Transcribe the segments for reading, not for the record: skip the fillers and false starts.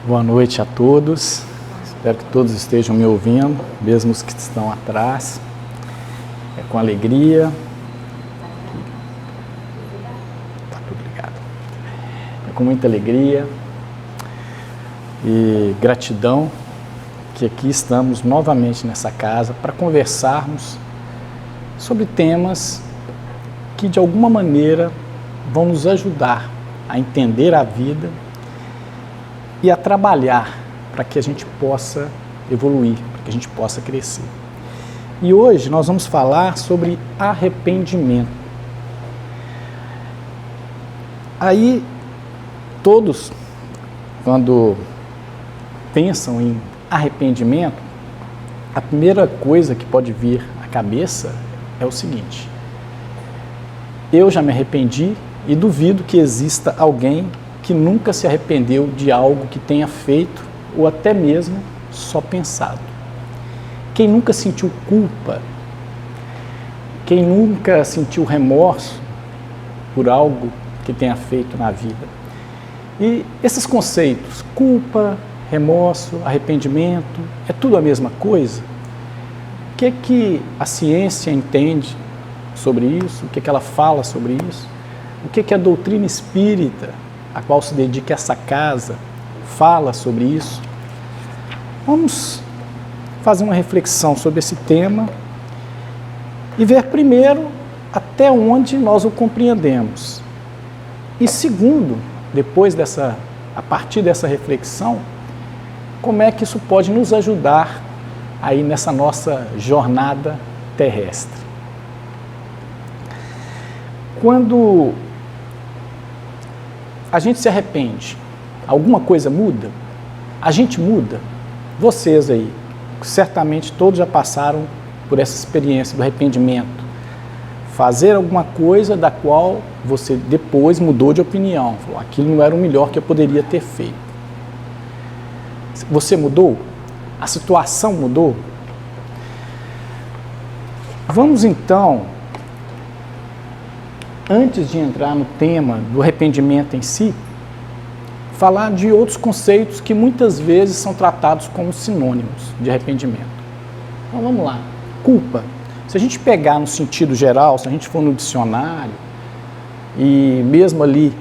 Boa noite a todos, espero que todos estejam me ouvindo, mesmo os que estão atrás. É com alegria, tá tudo ligado, é com muita alegria e gratidão que aqui estamos novamente nessa casa para conversarmos sobre temas que de alguma maneira vão nos ajudar a entender a vida e a trabalhar para que a gente possa evoluir, para que a gente possa crescer. E hoje nós vamos falar sobre arrependimento. Aí, todos, quando pensam em arrependimento, a primeira coisa que pode vir à cabeça é o seguinte: eu já me arrependi e duvido que exista alguém que nunca se arrependeu de algo que tenha feito ou até mesmo só pensado. Quem nunca sentiu culpa, quem nunca sentiu remorso por algo que tenha feito na vida. E esses conceitos, culpa, remorso, arrependimento, é tudo a mesma coisa? O que a ciência entende sobre isso? O que ela fala sobre isso? O que a doutrina espírita, a qual se dedica essa casa, fala sobre isso? Vamos fazer uma reflexão sobre esse tema e ver primeiro até onde nós o compreendemos. E segundo, a partir dessa reflexão, como é que isso pode nos ajudar aí nessa nossa jornada terrestre. Quando a gente se arrepende, alguma coisa muda? A gente muda? Vocês aí, certamente todos já passaram por essa experiência do arrependimento. Fazer alguma coisa da qual você depois mudou de opinião. Falou, aquilo não era o melhor que eu poderia ter feito. Você mudou? A situação mudou? Vamos então, antes de entrar no tema do arrependimento em si, falar de outros conceitos que muitas vezes são tratados como sinônimos de arrependimento. Então vamos lá. Culpa. Se a gente pegar no sentido geral, se a gente for no dicionário, e mesmo ali,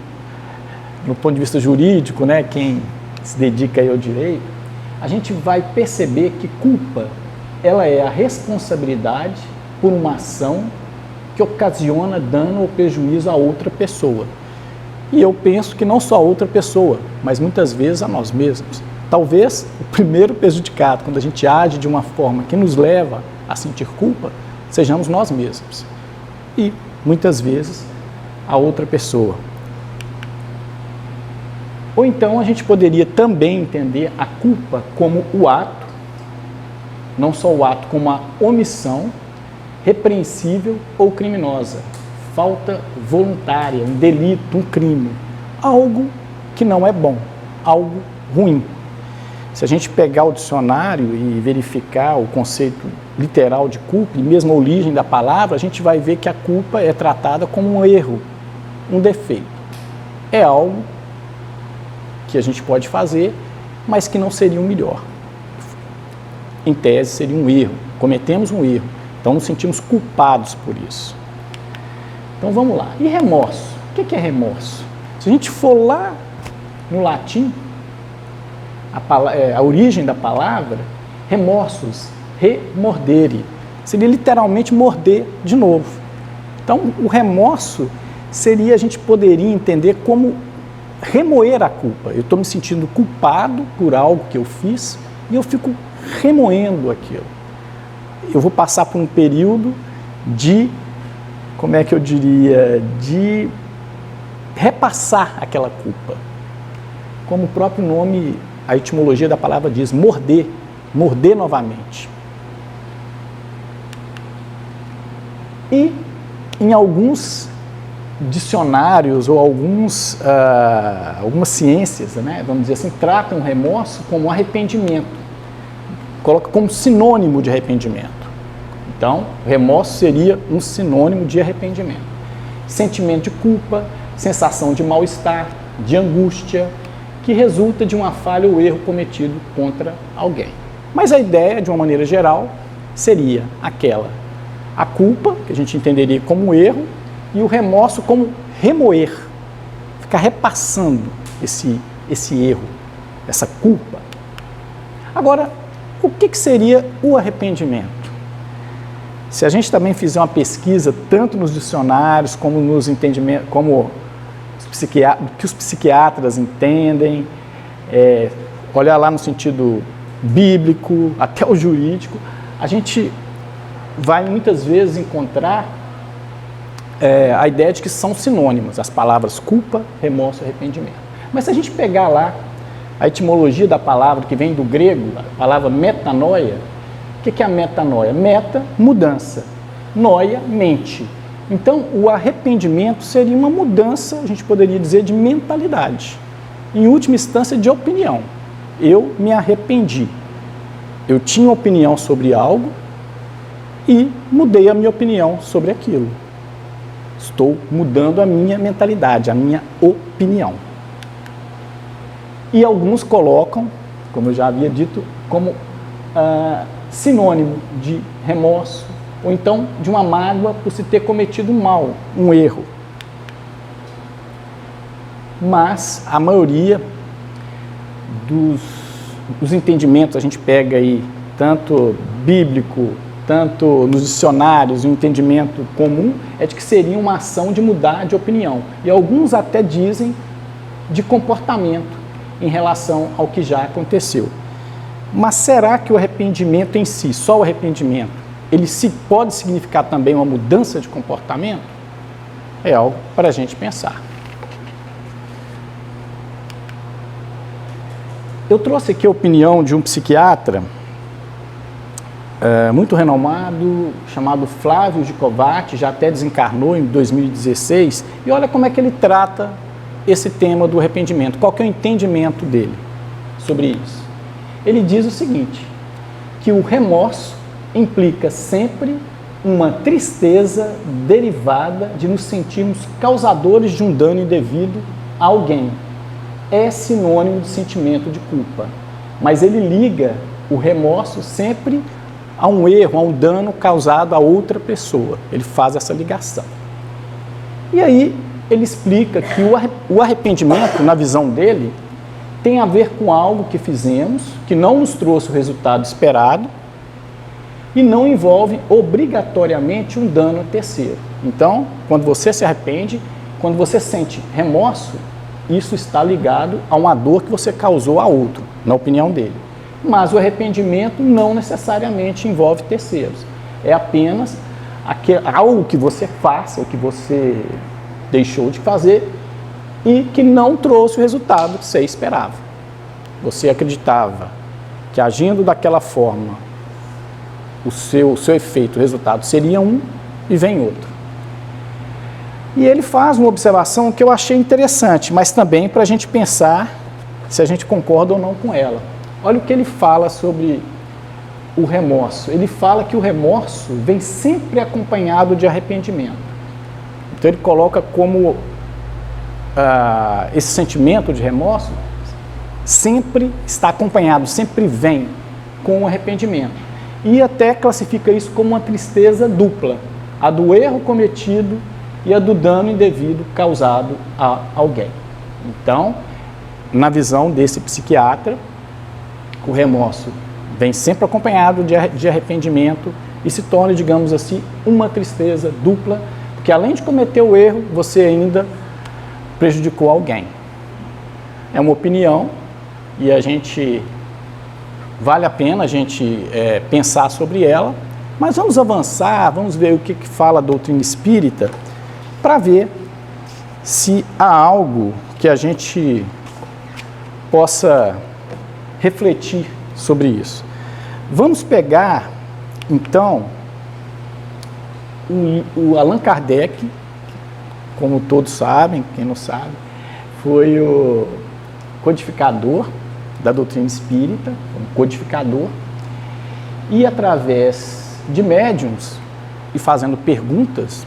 no ponto de vista jurídico, né, quem se dedica aí ao direito, a gente vai perceber que culpa, ela é a responsabilidade por uma ação que ocasiona dano ou prejuízo a outra pessoa. E eu penso que não só a outra pessoa, mas muitas vezes a nós mesmos. Talvez o primeiro prejudicado, quando a gente age de uma forma que nos leva a sentir culpa, sejamos nós mesmos. E, muitas vezes, a outra pessoa. Ou então a gente poderia também entender a culpa como o ato, não só o ato, como a omissão repreensível ou criminosa, falta voluntária, um delito, um crime, algo que não é bom, algo ruim. Se a gente pegar o dicionário e verificar o conceito literal de culpa e mesmo a origem da palavra, a gente vai ver que a culpa é tratada como um erro, um defeito. É algo que a gente pode fazer, mas que não seria o melhor. Em tese, seria um erro. Cometemos um erro. Então, nos sentimos culpados por isso. Então, vamos lá. E remorso? O que é remorso? Se a gente for lá no latim, a origem da palavra, remorsos, remordere, seria literalmente morder de novo. Então, o remorso seria, a gente poderia entender como remoer a culpa. Eu estou me sentindo culpado por algo que eu fiz e eu fico remoendo aquilo. Eu vou passar por um período de, como é que eu diria, de repassar aquela culpa. Como o próprio nome, a etimologia da palavra diz, morder, morder novamente. E em alguns dicionários ou algumas ciências, né, vamos dizer assim, tratam o remorso como arrependimento. Coloca como sinônimo de arrependimento. Então, remorso seria um sinônimo de arrependimento. Sentimento de culpa, sensação de mal-estar, de angústia, que resulta de uma falha ou erro cometido contra alguém. Mas a ideia, de uma maneira geral, seria a culpa, que a gente entenderia como erro, e o remorso como remoer, ficar repassando esse erro, essa culpa. Agora, o que seria o arrependimento? Se a gente também fizer uma pesquisa, tanto nos dicionários, como nos entendimentos, como que os psiquiatras entendem, olhar lá no sentido bíblico, até o jurídico, a gente vai muitas vezes encontrar a ideia de que são sinônimos, as palavras culpa, remorso e arrependimento. Mas se a gente pegar lá a etimologia da palavra, que vem do grego, a palavra metanoia, o que é a metanoia? Meta, mudança. Noia, mente. Então, o arrependimento seria uma mudança, a gente poderia dizer, de mentalidade. Em última instância, de opinião. Eu me arrependi. Eu tinha opinião sobre algo e mudei a minha opinião sobre aquilo. Estou mudando a minha mentalidade, a minha opinião. E alguns colocam, como eu já havia dito, como sinônimo de remorso, ou então de uma mágoa por se ter cometido um mal, um erro. Mas a maioria dos entendimentos, a gente pega aí, tanto bíblico, tanto nos dicionários, o entendimento comum é de que seria uma ação de mudar de opinião. E alguns até dizem de comportamento em relação ao que já aconteceu. Mas será que o arrependimento em si, só o arrependimento, ele pode significar também uma mudança de comportamento? É algo para a gente pensar. Eu trouxe aqui a opinião de um psiquiatra muito renomado, chamado Flávio Gicovati, já até desencarnou em 2016, e olha como é que ele trata esse tema do arrependimento. Qual que é o entendimento dele sobre isso? Ele diz o seguinte, que o remorso implica sempre uma tristeza derivada de nos sentirmos causadores de um dano indevido a alguém. É sinônimo de sentimento de culpa, mas ele liga o remorso sempre a um erro, a um dano causado a outra pessoa. Ele faz essa ligação. E aí ele explica que o arrependimento, na visão dele, tem a ver com algo que fizemos, que não nos trouxe o resultado esperado e não envolve obrigatoriamente um dano a terceiro. Então, quando você se arrepende, quando você sente remorso, isso está ligado a uma dor que você causou a outro, na opinião dele. Mas o arrependimento não necessariamente envolve terceiros. É apenas algo que você faça, ou que você deixou de fazer e que não trouxe o resultado que você esperava. Você acreditava que agindo daquela forma, o seu efeito, o resultado seria um e vem outro. E ele faz uma observação que eu achei interessante, mas também para a gente pensar se a gente concorda ou não com ela. Olha o que ele fala sobre o remorso. Ele fala que o remorso vem sempre acompanhado de arrependimento. Então ele coloca como esse sentimento de remorso sempre está acompanhado, sempre vem com o arrependimento. E até classifica isso como uma tristeza dupla, a do erro cometido e a do dano indevido causado a alguém. Então, na visão desse psiquiatra, o remorso vem sempre acompanhado de arrependimento e se torna, digamos assim, uma tristeza dupla, porque além de cometer o erro, você ainda prejudicou alguém. É uma opinião e vale a pena a gente pensar sobre ela, mas vamos avançar, vamos ver o que fala a doutrina espírita, para ver se há algo que a gente possa refletir sobre isso. Vamos pegar, então, o Allan Kardec, como todos sabem, quem não sabe, foi o codificador da doutrina espírita, um codificador, e através de médiuns e fazendo perguntas,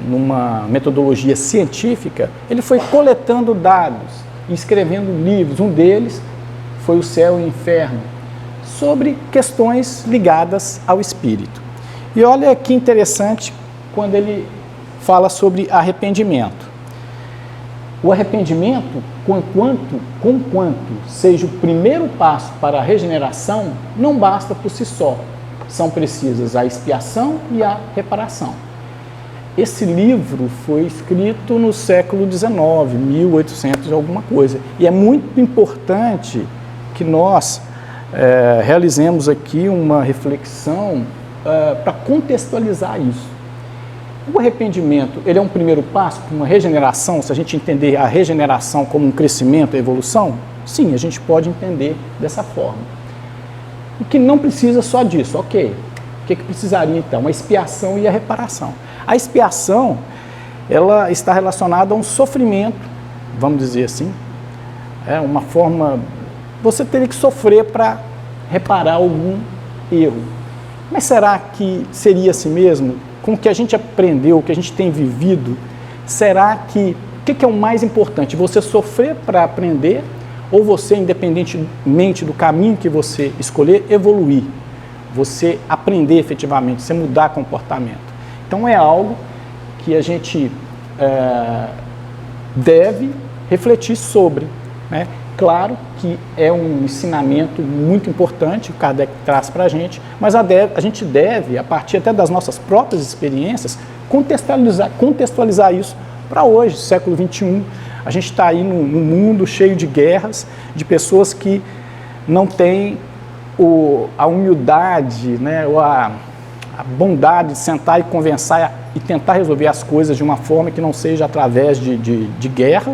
numa metodologia científica, ele foi coletando dados escrevendo livros. Um deles foi O Céu e o Inferno, sobre questões ligadas ao espírito. E olha que interessante quando ele fala sobre arrependimento. O arrependimento, conquanto seja o primeiro passo para a regeneração, não basta por si só. São precisas a expiação e a reparação. Esse livro foi escrito no século XIX, 1800 e alguma coisa. E é muito importante que nós realizemos aqui uma reflexão para contextualizar isso. O arrependimento, ele é um primeiro passo para uma regeneração, se a gente entender a regeneração como um crescimento, evolução, sim, a gente pode entender dessa forma. E que não precisa só disso, ok. O que precisaria então? A expiação e a reparação. A expiação, ela está relacionada a um sofrimento, vamos dizer assim, uma forma, você teria que sofrer para reparar algum erro. Mas será que seria assim mesmo? Com o que a gente aprendeu, o que a gente tem vivido, será que, o que é o mais importante? Você sofrer para aprender ou você, independentemente do caminho que você escolher, evoluir? Você aprender efetivamente, você mudar comportamento. Então é algo que a gente deve refletir sobre, né? Claro que é um ensinamento muito importante que o Kardec traz para a gente, mas a gente deve, a partir até das nossas próprias experiências, contextualizar isso para hoje, século XXI. A gente está aí num mundo cheio de guerras, de pessoas que não têm a humildade, né, ou a bondade de sentar e conversar e tentar resolver as coisas de uma forma que não seja através de guerra,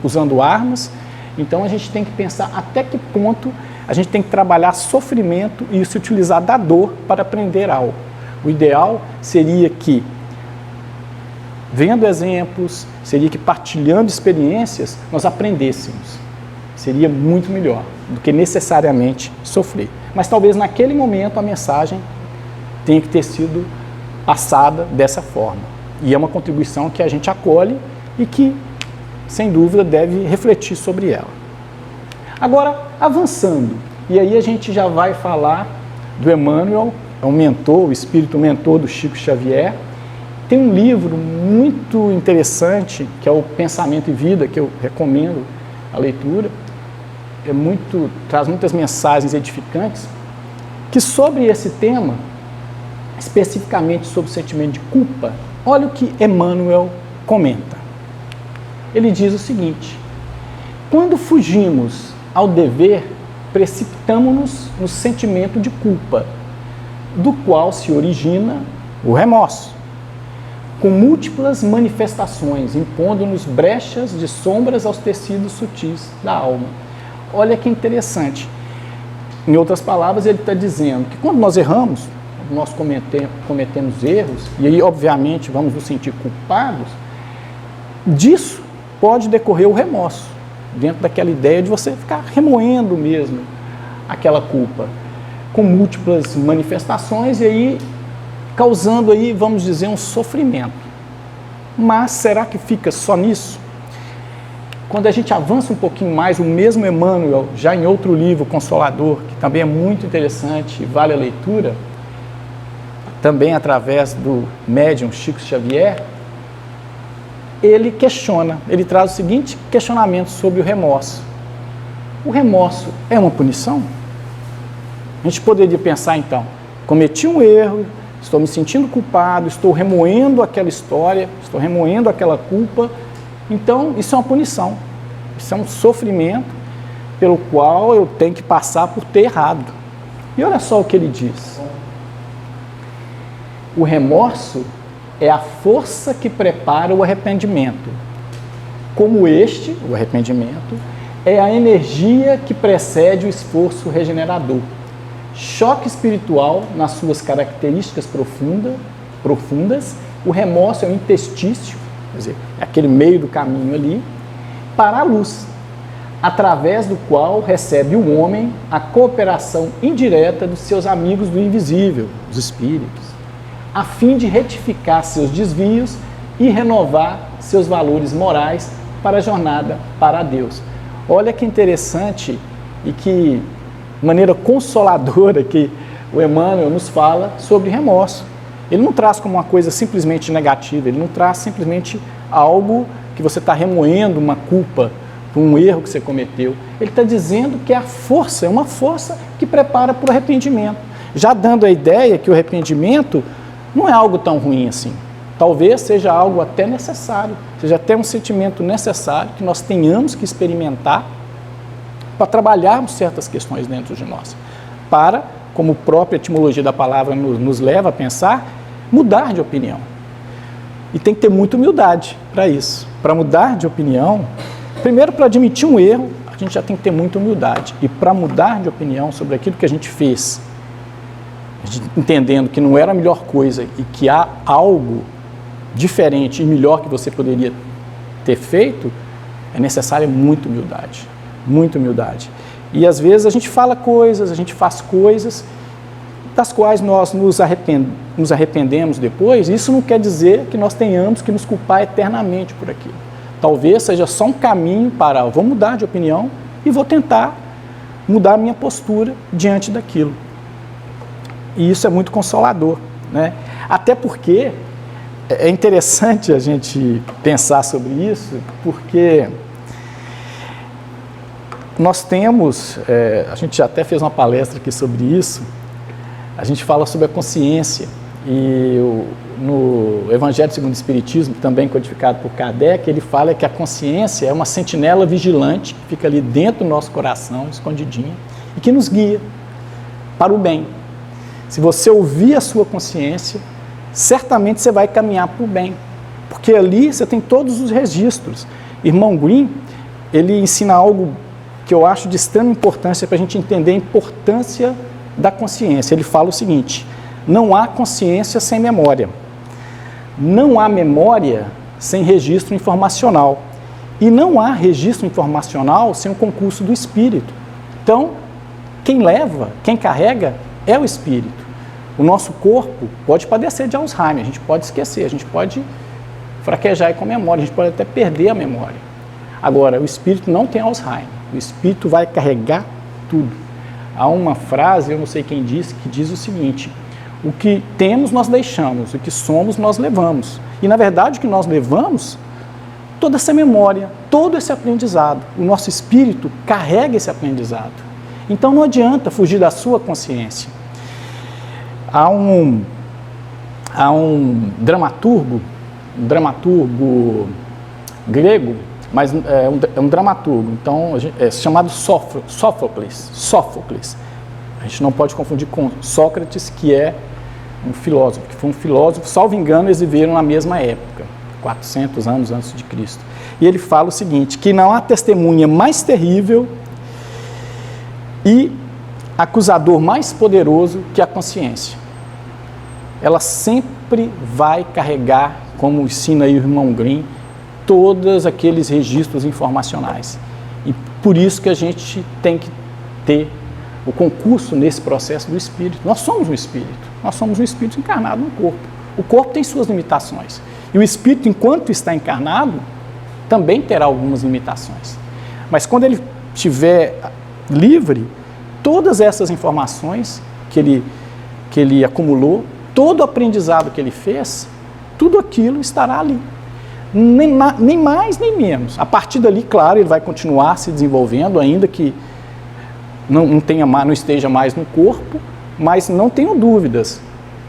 usando armas. Então a gente tem que pensar até que ponto a gente tem que trabalhar sofrimento e se utilizar da dor para aprender algo. O ideal seria que, vendo exemplos, seria que partilhando experiências, nós aprendêssemos. Seria muito melhor do que necessariamente sofrer. Mas talvez naquele momento a mensagem tenha que ter sido passada dessa forma. E é uma contribuição que a gente acolhe e que, sem dúvida, deve refletir sobre ela. Agora, avançando, e aí a gente já vai falar do Emmanuel, é um mentor, o espírito mentor do Chico Xavier. Tem um livro muito interessante, que é o Pensamento e Vida, que eu recomendo a leitura. Traz muitas mensagens edificantes, que sobre esse tema, especificamente sobre o sentimento de culpa, olha o que Emmanuel comenta. Ele diz o seguinte: quando fugimos ao dever, precipitamo-nos no sentimento de culpa, do qual se origina o remorso, com múltiplas manifestações, impondo-nos brechas de sombras aos tecidos sutis da alma. Olha que interessante. Em outras palavras, ele está dizendo que quando nós erramos, nós cometemos erros, e aí, obviamente, vamos nos sentir culpados, disso pode decorrer o remorso, dentro daquela ideia de você ficar remoendo mesmo aquela culpa, com múltiplas manifestações, e aí causando aí, vamos dizer, um sofrimento. Mas será que fica só nisso? Quando a gente avança um pouquinho mais, o mesmo Emmanuel, já em outro livro, Consolador, que também é muito interessante e vale a leitura, também através do médium Chico Xavier, ele questiona, ele traz o seguinte questionamento sobre o remorso. O remorso é uma punição? A gente poderia pensar então, cometi um erro, estou me sentindo culpado, estou remoendo aquela história, estou remoendo aquela culpa, então isso é uma punição, isso é um sofrimento pelo qual eu tenho que passar por ter errado. E olha só o que ele diz. O remorso é a força que prepara o arrependimento. Como este, o arrependimento, é a energia que precede o esforço regenerador. Choque espiritual nas suas características profundas, o remorso é o interstício, quer dizer, é aquele meio do caminho ali, para a luz, através do qual recebe o homem a cooperação indireta dos seus amigos do invisível, os espíritos, a fim de retificar seus desvios e renovar seus valores morais para a jornada para Deus. Olha que interessante e que maneira consoladora que o Emmanuel nos fala sobre remorso. Ele não traz como uma coisa simplesmente negativa, ele não traz simplesmente algo que você está remoendo, uma culpa por um erro que você cometeu. Ele está dizendo que é uma força que prepara para o arrependimento. Já dando a ideia que o arrependimento não é algo tão ruim assim. Talvez seja algo até necessário, seja até um sentimento necessário que nós tenhamos que experimentar para trabalharmos certas questões dentro de nós. Para, como a própria etimologia da palavra nos leva a pensar, mudar de opinião. E tem que ter muita humildade para isso. Para mudar de opinião, primeiro para admitir um erro, a gente já tem que ter muita humildade. E para mudar de opinião sobre aquilo que a gente fez, entendendo que não era a melhor coisa e que há algo diferente e melhor que você poderia ter feito, é necessária muita humildade. Muita humildade. E às vezes a gente fala coisas, a gente faz coisas das quais nós nos arrependemos depois. Isso não quer dizer que nós tenhamos que nos culpar eternamente por aquilo. Talvez seja só um caminho para, vou mudar de opinião e vou tentar mudar a minha postura diante daquilo. E isso é muito consolador, né? Até porque é interessante a gente pensar sobre isso, porque nós temos, a gente já até fez uma palestra aqui sobre isso, a gente fala sobre a consciência, e no Evangelho segundo o Espiritismo, também codificado por Kardec, ele fala que a consciência é uma sentinela vigilante, que fica ali dentro do nosso coração, escondidinha, e que nos guia para o bem. Se você ouvir a sua consciência, certamente você vai caminhar para o bem, porque ali você tem todos os registros. Irmão Green, ele ensina algo que eu acho de extrema importância para a gente entender a importância da consciência. Ele fala o seguinte: não há consciência sem memória, não há memória sem registro informacional, e não há registro informacional sem o concurso do espírito. Então, quem leva, quem carrega é o espírito. O nosso corpo pode padecer de Alzheimer, a gente pode esquecer, a gente pode fraquejar com a memória, a gente pode até perder a memória. Agora, o espírito não tem Alzheimer, o espírito vai carregar tudo. Há uma frase, eu não sei quem disse, que diz o seguinte: o que temos nós deixamos, o que somos nós levamos. E na verdade o que nós levamos, toda essa memória, todo esse aprendizado, o nosso espírito carrega esse aprendizado. Então não adianta fugir da sua consciência. Há um dramaturgo grego, mas é um dramaturgo, então é chamado Sófocles. A gente não pode confundir com Sócrates, que é um filósofo, que foi um filósofo, salvo engano, eles viveram na mesma época, 400 anos antes de Cristo. E ele fala o seguinte, que não há testemunha mais terrível e acusador mais poderoso que a consciência. Ela sempre vai carregar, como ensina aí o irmão Green, todos aqueles registros informacionais. E por isso que a gente tem que ter o concurso nesse processo do espírito. Nós somos um espírito encarnado no corpo. O corpo tem suas limitações. E o espírito, enquanto está encarnado, também terá algumas limitações. Mas quando ele estiver livre, todas essas informações que ele acumulou, todo o aprendizado que ele fez, tudo aquilo estará ali. Nem mais, nem menos. A partir dali, claro, ele vai continuar se desenvolvendo, ainda que não esteja mais no corpo, mas não tenho dúvidas.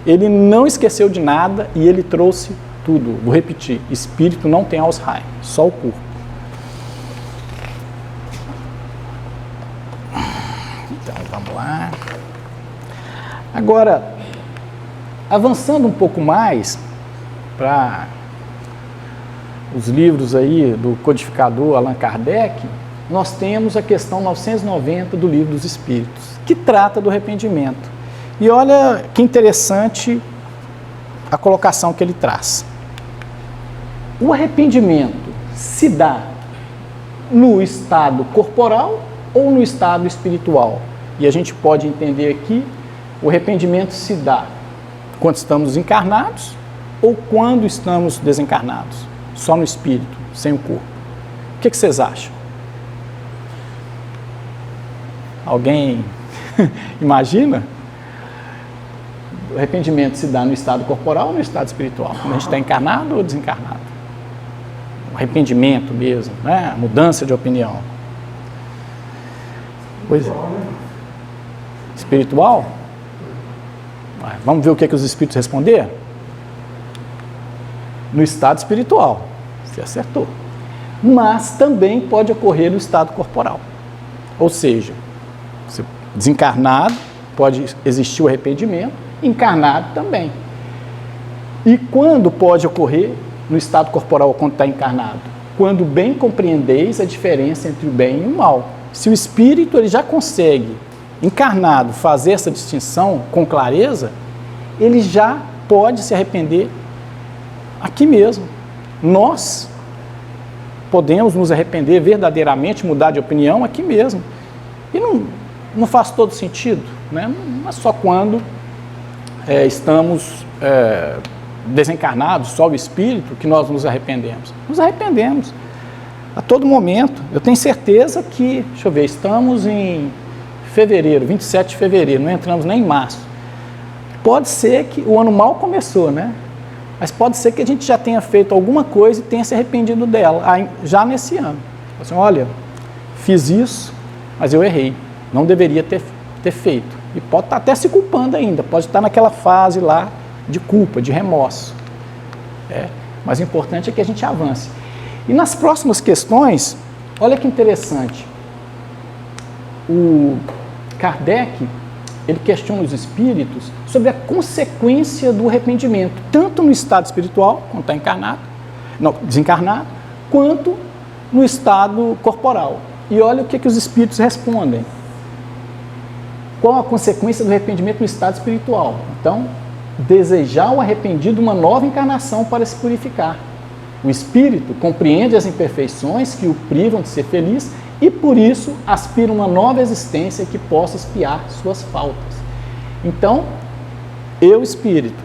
Ele não esqueceu de nada e ele trouxe tudo. Vou repetir, espírito não tem Alzheimer, só o corpo. Então, vamos lá. Agora, avançando um pouco mais para os livros aí do codificador Allan Kardec, nós temos a questão 990 do Livro dos Espíritos, que trata do arrependimento. E olha que interessante a colocação que ele traz. O arrependimento se dá no estado corporal ou no estado espiritual? E a gente pode entender aqui, o arrependimento se dá quando estamos encarnados ou quando estamos desencarnados, só no espírito, sem o corpo. O que vocês acham? Alguém imagina? O arrependimento se dá no estado corporal ou no estado espiritual? Quando a gente está encarnado ou desencarnado? O arrependimento mesmo, né? A mudança de opinião. Pois é. Espiritual? Vamos ver o que os espíritos responderam? No estado espiritual. Você acertou. Mas também pode ocorrer no estado corporal. Ou seja, desencarnado, pode existir o arrependimento, encarnado também. E quando pode ocorrer no estado corporal quando está encarnado? Quando bem compreendeis a diferença entre o bem e o mal. Se o espírito ele já consegue, encarnado, fazer essa distinção com clareza, ele já pode se arrepender aqui mesmo. Nós podemos nos arrepender verdadeiramente, mudar de opinião aqui mesmo. E não faz todo sentido, né? Não é só quando estamos desencarnados, só o espírito, que nós nos arrependemos. Nos arrependemos a todo momento. Eu tenho certeza que, deixa eu ver, estamos em fevereiro, 27 de fevereiro, não entramos nem em março. Pode ser que o ano mal começou, né? Mas pode ser que a gente já tenha feito alguma coisa e tenha se arrependido dela, já nesse ano. Assim, olha, fiz isso, mas eu errei, não deveria ter feito. E pode estar até se culpando ainda, pode estar naquela fase lá de culpa, de remorso. Mas o importante é que a gente avance. E nas próximas questões, olha que interessante, o Kardec, ele questiona os espíritos sobre a consequência do arrependimento, tanto no estado espiritual, quando está desencarnado, quanto no estado corporal. E olha o que os espíritos respondem. Qual a consequência do arrependimento no estado espiritual? Então, desejar o arrependido uma nova encarnação para se purificar. O espírito compreende as imperfeições que o privam de ser feliz e, por isso, aspira uma nova existência que possa expiar suas faltas. Então, eu, espírito,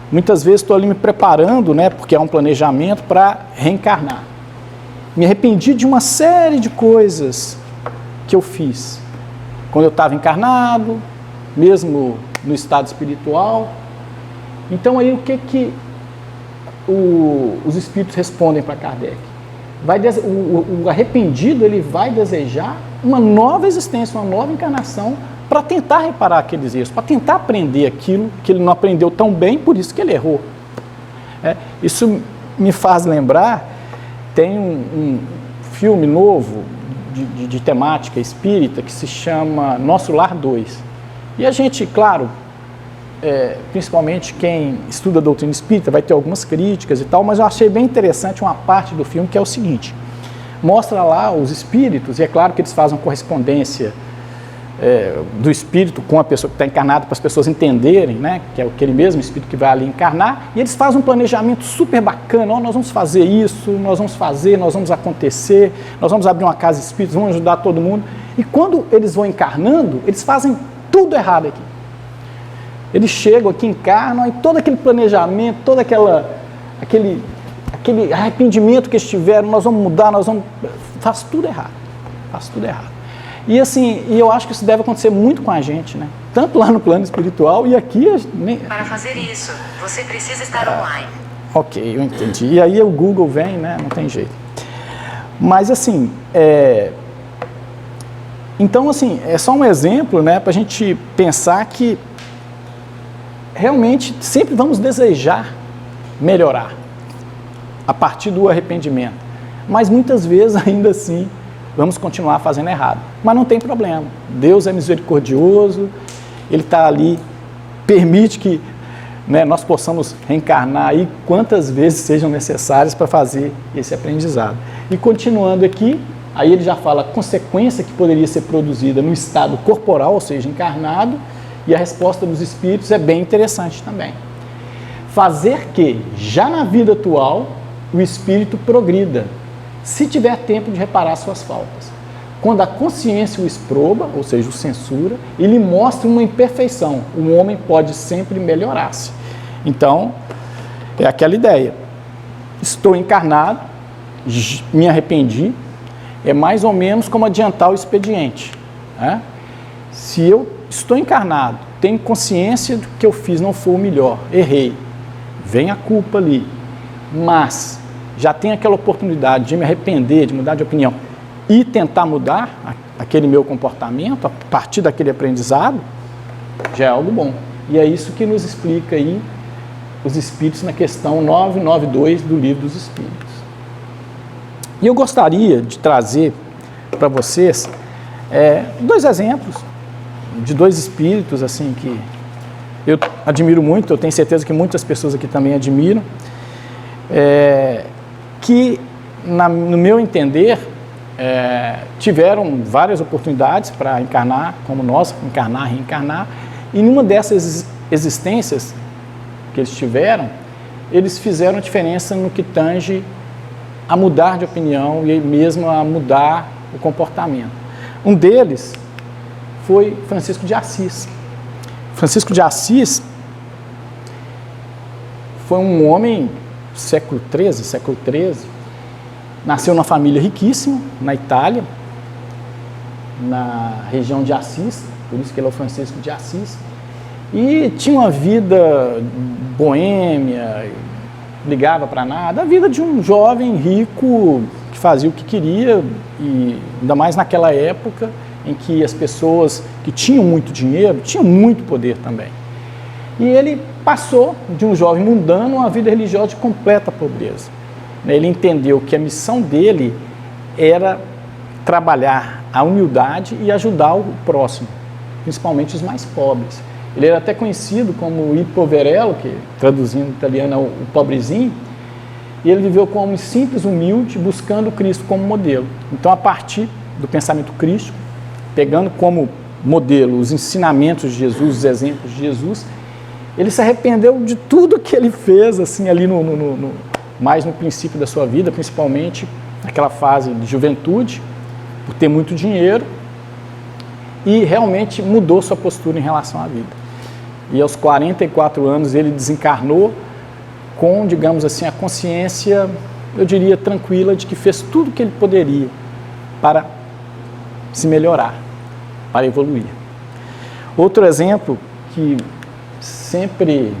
muitas vezes estou ali me preparando, né, porque é um planejamento para reencarnar. Me arrependi de uma série de coisas que eu fiz quando eu estava encarnado, mesmo no estado espiritual. Então, aí o que os espíritos respondem para Kardec? O arrependido ele vai desejar uma nova existência, uma nova encarnação para tentar reparar aqueles erros, para tentar aprender aquilo que ele não aprendeu tão bem, por isso que ele errou. Isso me faz lembrar, tem um filme novo de temática espírita que se chama Nosso Lar 2. E a gente, claro, principalmente quem estuda a doutrina espírita vai ter algumas críticas e tal, mas eu achei bem interessante uma parte do filme que é o seguinte: mostra lá os espíritos, e é claro que eles fazem uma correspondência do espírito com a pessoa que está encarnada, para as pessoas entenderem, né, que é aquele mesmo espírito que vai ali encarnar, e eles fazem um planejamento super bacana. Nós vamos fazer isso, nós vamos acontecer, nós vamos abrir uma casa espírita, vamos ajudar todo mundo. E quando eles vão encarnando, eles fazem tudo errado aqui. Eles chegam aqui, encarnam, e todo aquele planejamento, todo aquele arrependimento que eles tiveram, nós vamos mudar, faz tudo errado. E assim, eu acho que isso deve acontecer muito com a gente, né? Tanto lá no plano espiritual e aqui... Para fazer isso, você precisa estar online. Ok, eu entendi. E aí o Google vem, né? Não tem jeito. Mas assim, então assim, é só um exemplo, né? Para a gente pensar que realmente sempre vamos desejar melhorar a partir do arrependimento. Mas muitas vezes ainda assim vamos continuar fazendo errado. Mas não tem problema. Deus é misericordioso, Ele está ali, permite que, né, nós possamos reencarnar aí quantas vezes sejam necessárias para fazer esse aprendizado. E continuando aqui, aí ele já fala a consequência que poderia ser produzida no estado corporal, ou seja, encarnado, e a resposta dos espíritos é bem interessante também. Fazer que, já na vida atual, o espírito progrida, se tiver tempo de reparar suas faltas. Quando a consciência o exproba, ou seja, o censura, e lhe mostra uma imperfeição, o homem pode sempre melhorar-se. Então, é aquela ideia. Estou encarnado, me arrependi, é mais ou menos como adiantar o expediente. né? Se eu estou encarnado, tenho consciência do que eu fiz não foi o melhor, errei, vem a culpa ali, mas já tenho aquela oportunidade de me arrepender, de mudar de opinião e tentar mudar aquele meu comportamento a partir daquele aprendizado, já é algo bom. E é isso que nos explica aí os Espíritos na questão 992 do Livro dos Espíritos. E eu gostaria de trazer para vocês dois exemplos de dois espíritos assim que eu admiro muito, eu tenho certeza que muitas pessoas aqui também admiram, que, no meu entender, tiveram várias oportunidades para encarnar, como nós, encarnar, reencarnar, e numa dessas existências que eles tiveram, eles fizeram a diferença no que tange a mudar de opinião e mesmo a mudar o comportamento. Um deles foi Francisco de Assis. Francisco de Assis foi um homem século XIII, nasceu numa família riquíssima, na Itália, na região de Assis, por isso que ele é o Francisco de Assis, e tinha uma vida boêmia, ligava para nada, a vida de um jovem rico que fazia o que queria, e ainda mais naquela época em que as pessoas que tinham muito dinheiro, tinham muito poder também. E ele passou de um jovem mundano a uma vida religiosa de completa pobreza. Ele entendeu que a missão dele era trabalhar a humildade e ajudar o próximo, principalmente os mais pobres. Ele era até conhecido como Il Poverello, que traduzindo em italiano é o pobrezinho, e ele viveu como simples, humilde, buscando Cristo como modelo. Então, a partir do pensamento crístico, pegando como modelo os ensinamentos de Jesus, os exemplos de Jesus, ele se arrependeu de tudo que ele fez, assim, ali mais no princípio da sua vida, principalmente naquela fase de juventude, por ter muito dinheiro, e realmente mudou sua postura em relação à vida. E aos 44 anos ele desencarnou com, digamos assim, a consciência, eu diria, tranquila de que fez tudo o que ele poderia para se melhorar, para evoluir. Outro exemplo que sempre,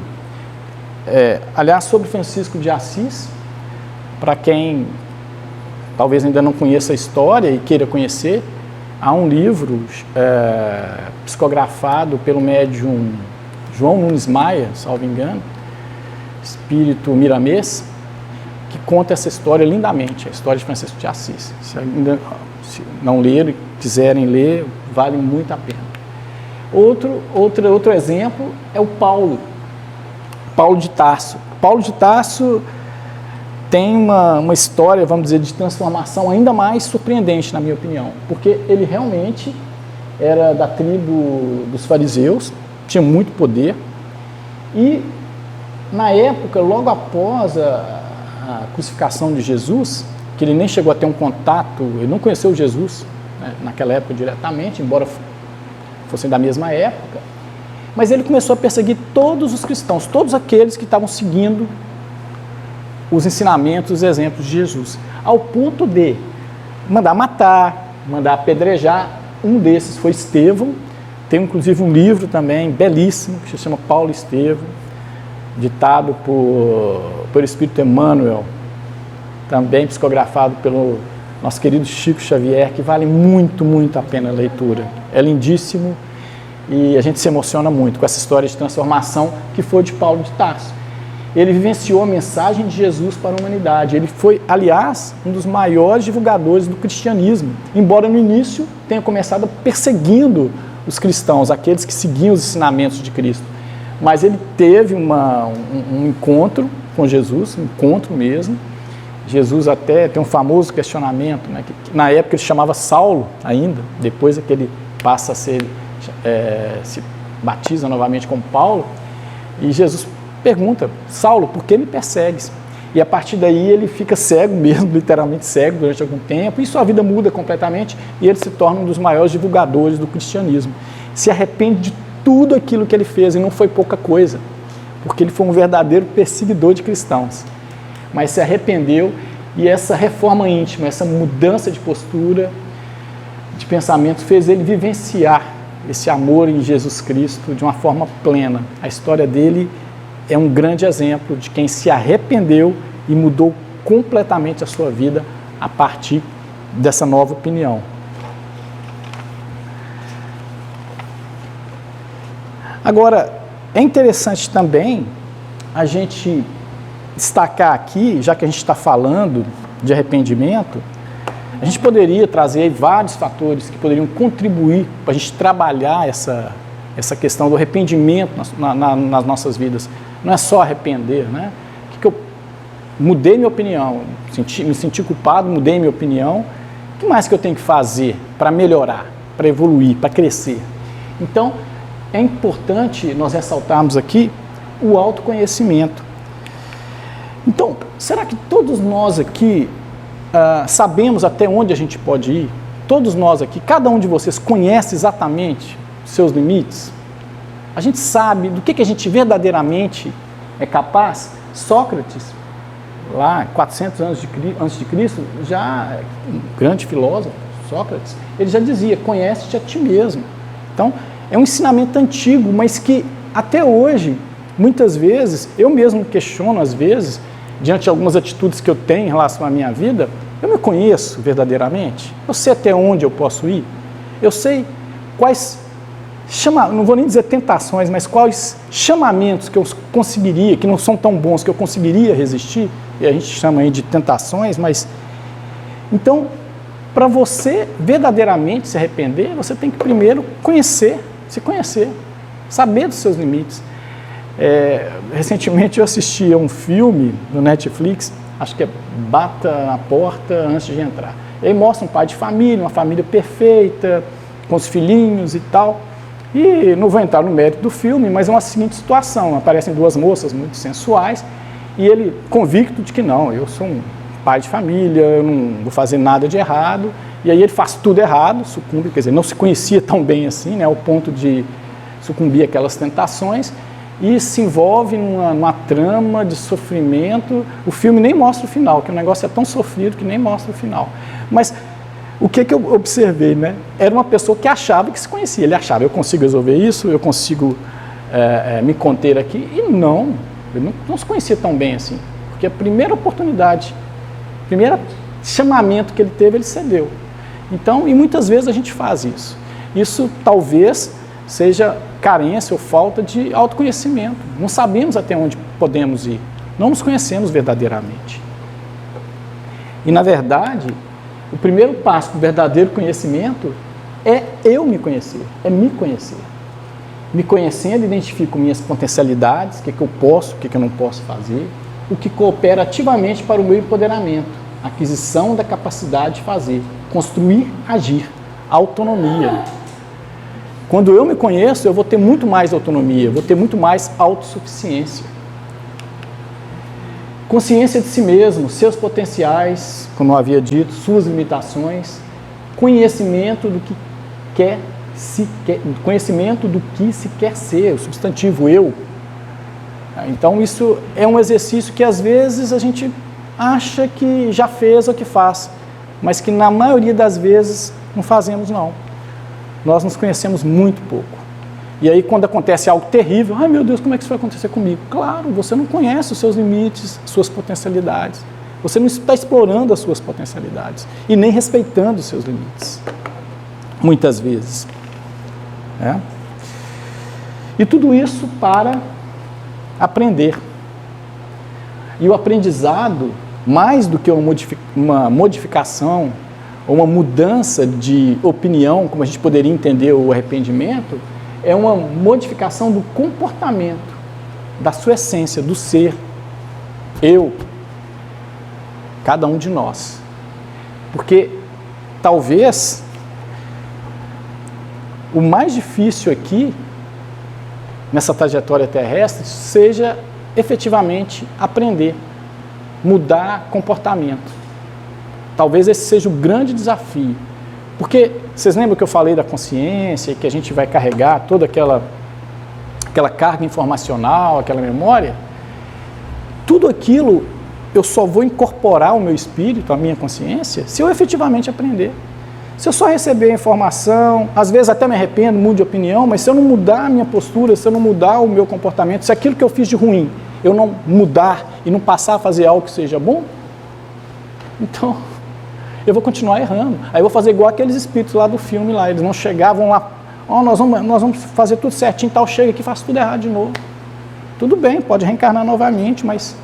aliás, sobre Francisco de Assis, para quem talvez ainda não conheça a história e queira conhecer, há um livro psicografado pelo médium João Nunes Maia, salvo engano, espírito miramês, que conta essa história lindamente, a história de Francisco de Assis. Se ainda não leram e quiserem ler, vale muito a pena. Outro exemplo é o Paulo de Tarso. Paulo de Tarso tem uma história, vamos dizer, de transformação ainda mais surpreendente, na minha opinião, porque ele realmente era da tribo dos fariseus, tinha muito poder, e na época, logo após a crucificação de Jesus, que ele nem chegou a ter um contato, ele não conheceu Jesus, né, naquela época diretamente, embora fossem da mesma época, mas ele começou a perseguir todos os cristãos, todos aqueles que estavam seguindo os ensinamentos, os exemplos de Jesus, ao ponto de mandar matar, mandar apedrejar. Um desses foi Estevão. Tem inclusive um livro também belíssimo que se chama Paulo e Estevão, ditado por Espírito Emmanuel, também psicografado pelo nosso querido Chico Xavier, que vale muito, muito a pena a leitura. É lindíssimo e a gente se emociona muito com essa história de transformação que foi de Paulo de Tarso. Ele vivenciou a mensagem de Jesus para a humanidade. Ele foi, aliás, um dos maiores divulgadores do cristianismo, embora no início tenha começado perseguindo os cristãos, aqueles que seguiam os ensinamentos de Cristo. Mas ele teve um encontro com Jesus, um encontro mesmo. Jesus até tem um famoso questionamento, né, que na época ele se chamava Saulo ainda, depois é que ele passa a ser, se batiza novamente como Paulo, e Jesus pergunta: Saulo, por que me persegues? E a partir daí ele fica cego mesmo, literalmente cego durante algum tempo, e sua vida muda completamente, e ele se torna um dos maiores divulgadores do cristianismo. Se arrepende de tudo aquilo que ele fez, e não foi pouca coisa, porque ele foi um verdadeiro perseguidor de cristãos. Mas se arrependeu, e essa reforma íntima, essa mudança de postura, de pensamentos fez ele vivenciar esse amor em Jesus Cristo de uma forma plena. A história dele é um grande exemplo de quem se arrependeu e mudou completamente a sua vida a partir dessa nova opinião. Agora, é interessante também a gente destacar aqui, já que a gente está falando de arrependimento, a gente poderia trazer aí vários fatores que poderiam contribuir para a gente trabalhar essa questão do arrependimento nas nossas vidas. Não é só arrepender, né? Que eu mudei minha opinião, me senti culpado, mudei minha opinião. O que mais que eu tenho que fazer para melhorar, para evoluir, para crescer? Então, é importante nós ressaltarmos aqui o autoconhecimento. Então, será que todos nós aqui sabemos até onde a gente pode ir? Todos nós aqui, cada um de vocês conhece exatamente seus limites? A gente sabe do que a gente verdadeiramente é capaz? Sócrates, lá 400 anos antes de Cristo, já um grande filósofo, Sócrates, ele já dizia, conhece-te a ti mesmo. Então, é um ensinamento antigo, mas que até hoje, muitas vezes, eu mesmo questiono às vezes, diante de algumas atitudes que eu tenho em relação à minha vida, eu me conheço verdadeiramente? Eu sei até onde eu posso ir? Eu sei quais, não vou nem dizer tentações, mas quais chamamentos que eu conseguiria, que não são tão bons, que eu conseguiria resistir, e a gente chama aí de tentações, mas... Então, para você verdadeiramente se arrepender, você tem que primeiro se conhecer, saber dos seus limites. Recentemente eu assisti a um filme no Netflix, acho que é Bata na Porta Antes de Entrar. E aí mostra um pai de família, uma família perfeita, com os filhinhos e tal. E não vou entrar no mérito do filme, mas é uma seguinte situação, aparecem duas moças muito sensuais, e ele convicto de que não, eu sou um pai de família, eu não vou fazer nada de errado, e aí ele faz tudo errado, sucumbe, quer dizer, não se conhecia tão bem assim, né, ao ponto de sucumbir àquelas tentações, e se envolve numa trama de sofrimento. O filme nem mostra o final, que o negócio é tão sofrido que nem mostra o final. Mas o que eu observei, né? Era uma pessoa que achava que se conhecia. Ele achava, eu consigo resolver isso, eu consigo me conter aqui. E não, ele não se conhecia tão bem assim. Porque a primeira oportunidade, o primeiro chamamento que ele teve, ele cedeu. Então, e muitas vezes a gente faz isso. Isso talvez seja carência ou falta de autoconhecimento. Não sabemos até onde podemos ir. Não nos conhecemos verdadeiramente. E, na verdade, o primeiro passo para o verdadeiro conhecimento é eu me conhecer, é me conhecer. Me conhecendo, identifico minhas potencialidades, o que eu posso, o que eu não posso fazer, o que coopera ativamente para o meu empoderamento, a aquisição da capacidade de fazer, construir, agir, autonomia. Quando eu me conheço, eu vou ter muito mais autonomia, eu vou ter muito mais autossuficiência. Consciência de si mesmo, seus potenciais, como eu havia dito, suas limitações, conhecimento do que conhecimento do que se quer ser, o substantivo eu. Então isso é um exercício que às vezes a gente acha que já fez ou que faz, mas que na maioria das vezes não fazemos não. Nós nos conhecemos muito pouco. E aí quando acontece algo terrível, ai meu Deus, como é que isso vai acontecer comigo? Claro, você não conhece os seus limites, suas potencialidades. Você não está explorando as suas potencialidades e nem respeitando os seus limites. Muitas vezes. E tudo isso para aprender. E o aprendizado, mais do que uma modificação, ou uma mudança de opinião, como a gente poderia entender o arrependimento, é uma modificação do comportamento, da sua essência, do ser, eu, cada um de nós. Porque talvez o mais difícil aqui, nessa trajetória terrestre, seja efetivamente aprender, mudar comportamento. Talvez esse seja o grande desafio. Porque, vocês lembram que eu falei da consciência, que a gente vai carregar toda aquela carga informacional, aquela memória? Tudo aquilo eu só vou incorporar ao meu espírito, à minha consciência, se eu efetivamente aprender. Se eu só receber a informação, às vezes até me arrependo, mudo de opinião, mas se eu não mudar a minha postura, se eu não mudar o meu comportamento, se aquilo que eu fiz de ruim, eu não mudar e não passar a fazer algo que seja bom, então eu vou continuar errando. Aí eu vou fazer igual aqueles espíritos lá do filme lá, eles vão chegar, vão lá, nós vamos fazer tudo certinho, tal, chega aqui e faz tudo errado de novo. Tudo bem, pode reencarnar novamente, mas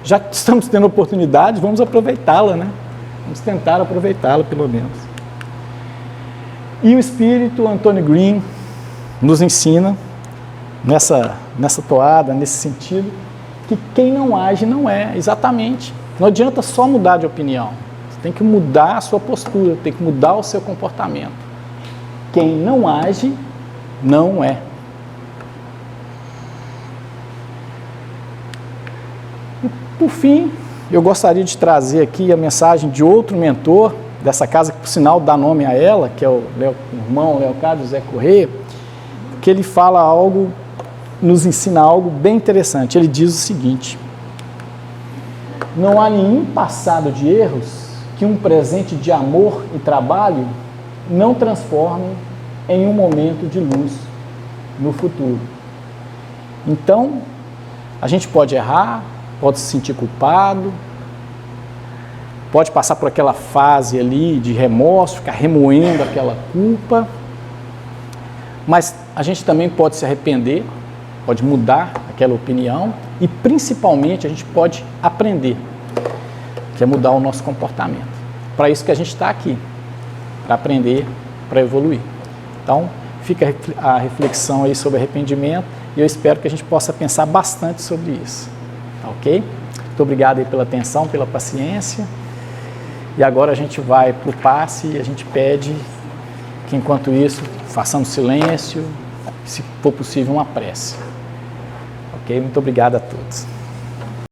já que estamos tendo oportunidade, vamos aproveitá-la, né? Vamos tentar aproveitá-la pelo menos. E o espírito Anthony Green nos ensina, nessa toada, nesse sentido, que quem não age não é, exatamente. Não adianta só mudar de opinião, você tem que mudar a sua postura, tem que mudar o seu comportamento. Quem não age, não é. E, por fim, eu gostaria de trazer aqui a mensagem de outro mentor dessa casa, que por sinal dá nome a ela, que é o irmão Leocádio José Correia, que ele fala algo, nos ensina algo bem interessante. Ele diz o seguinte: não há nenhum passado de erros que um presente de amor e trabalho não transforme em um momento de luz no futuro. Então, a gente pode errar, pode se sentir culpado, pode passar por aquela fase ali de remorso, ficar remoendo aquela culpa, mas a gente também pode se arrepender, pode mudar aquela opinião e principalmente a gente pode aprender, que é mudar o nosso comportamento. Para isso que a gente está aqui, para aprender, para evoluir. Então, fica a reflexão aí sobre arrependimento e eu espero que a gente possa pensar bastante sobre isso. Tá ok? Muito obrigado aí pela atenção, pela paciência. E agora a gente vai para o passe e a gente pede que, enquanto isso, façamos silêncio, se for possível, uma prece. Ok? Muito obrigado a todos.